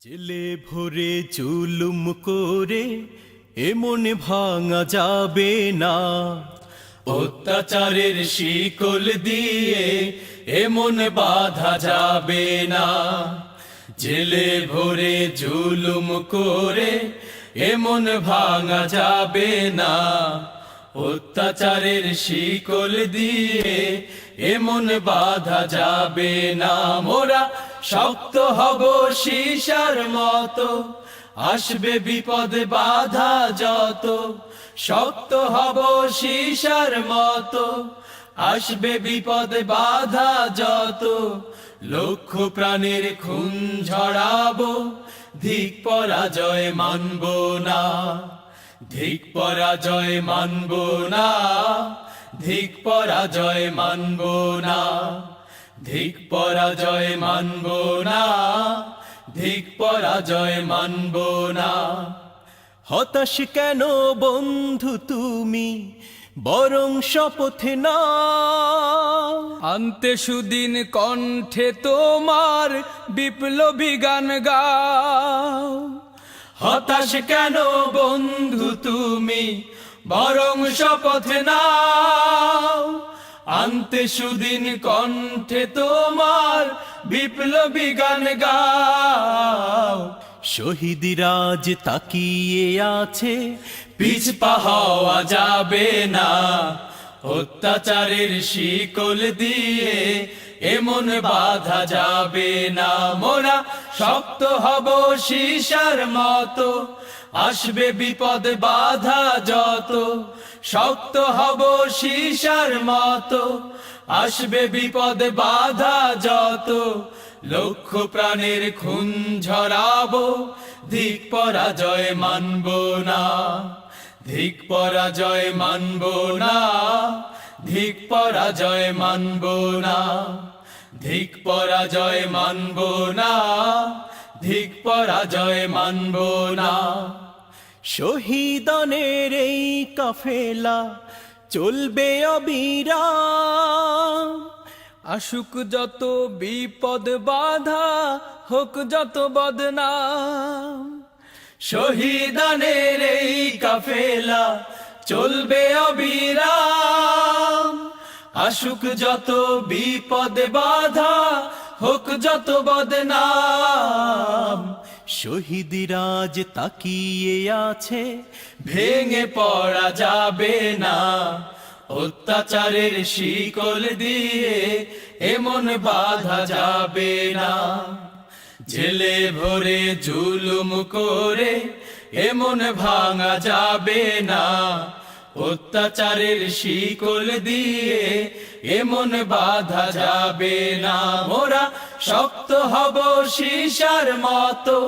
জেলে ভরে জুলুম করে এমন ভাঙা যাবে না, অত্যাচারের শিকল দিয়ে এমন বাঁধা যাবে না। জেলে ভরে জুলুম করে এমন ভাঙা যাবে না, অত্যাচারের শিকল দিয়ে এমন বাঁধা যাবে না। মোরা শক্ত হব সীসার মতো, আসবে বিপদ বাধা যত। শক্ত হব সীসার মতো, আসবে বিপদ বাধা যত। লক্ষ প্রাণের খুন ঝরাবো, ধিক পরাজয় মানব না। ধিক পরাজয় মানব না, ধিক পরাজয় মানব না। ধিক পরাজয় মানব না, ধিক পরাজয় মানব না। হতাশ কেন বন্ধু তুমি, বরং শপথ না আনতে সুদিন কণ্ঠে তোমার বিপ্লবী গান গাও। হতাশ কেন বন্ধু তুমি, বরং শপথ নাও। আনতে সুদিন কণ্ঠে তোমার বিপ্লবী গান গাও। শহীদরা আজ তাকিয়ে আছে, পিছপা হওয়া যাবে না। অত্যাচারের শিকল দিয়ে এমন বাঁধা যাবে না। মোরা শক্ত হব সীসার মতো, আসবে বিপদ বাধা যত। শক্ত হব সীসার মতো, আসবে বিপদ বাধা যত। লক্ষ প্রাণের খুন ঝরাবো, ধিক পরাজয় মানব না। ধিক পরাজয় মানব না, ধিক পরাজয় মানব না। ধিক পরাজয় মানব না, ধিক পরাজয় মানব না। শহীদানের এই কাফেলা চলবে অবিরাম। আসুক যত বিপদ বাধা, হোক যত বদনাম। শহীদানের এই কাফেলা চলবে অবিরাম। আসুক যত বিপদ বাধা, হোক যত বদনাম। শহীদরা আজ তাকিয়ে আছে, ভেঙে পড়া যাবে না। অত্যাচারের শিকল দিয়ে এমন বাঁধা যাবে না। জেলে ভরে জুলুম করে এমন ভাঙা যাবে না। অত্যাচারের শিকল দিয়ে এমন বাঁধা যাবে না। মোরা শক্ত হব সীসার মতো,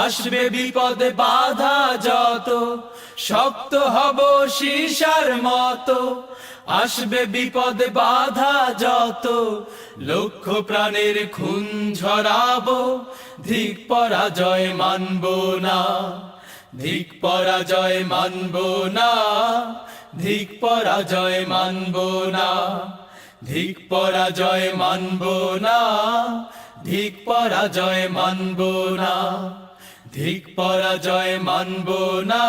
আসবে বিপদ বাধা যত। শক্ত হব সীসার মতো, আসবে বিপদ বাধা যত। লক্ষ প্রাণের খুন ঝরাবো, ধিক পরাজয় মানব না। ধিক পরাজয় মানব না, ধিক পরাজয় মানব না। ধিক পরাজয় মানব না, ধিক পরাজয় মানব না। ধিক পরাজয় মানব না,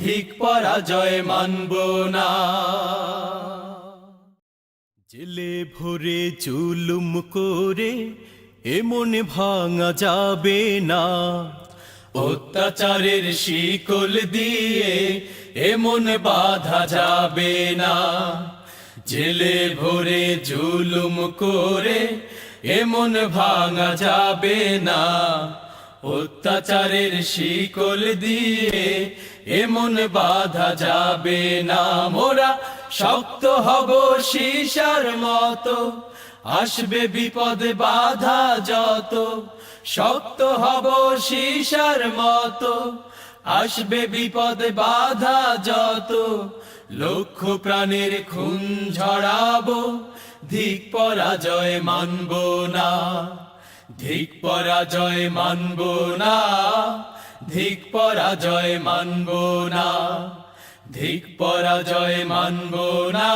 ধিক পরাজয় মানব না। জেলে ভরে জুলুম করে এমন ভাঙা যাবে না। অত্যাচারের শিকল দিয়ে এমন বাঁধা যাবে না। জেলে ভরে জুলুম করে এমন ভাঙা যাবে না। অত্যাচারের শিকল দিয়ে এমন বাঁধা যাবে না। মোরা শক্ত হব সীসার মতো, আসবে বিপদ বাধা যত। শক্ত হব সীসার মতো, আসবে বিপদ বাধা যত। লক্ষ প্রাণের খুন ঝরাবো, ধিক পরাজয় মানব না। ধিক পরাজয় মানব না, ধিক পরাজয় মানব না। ধিক পরাজয় মানব না।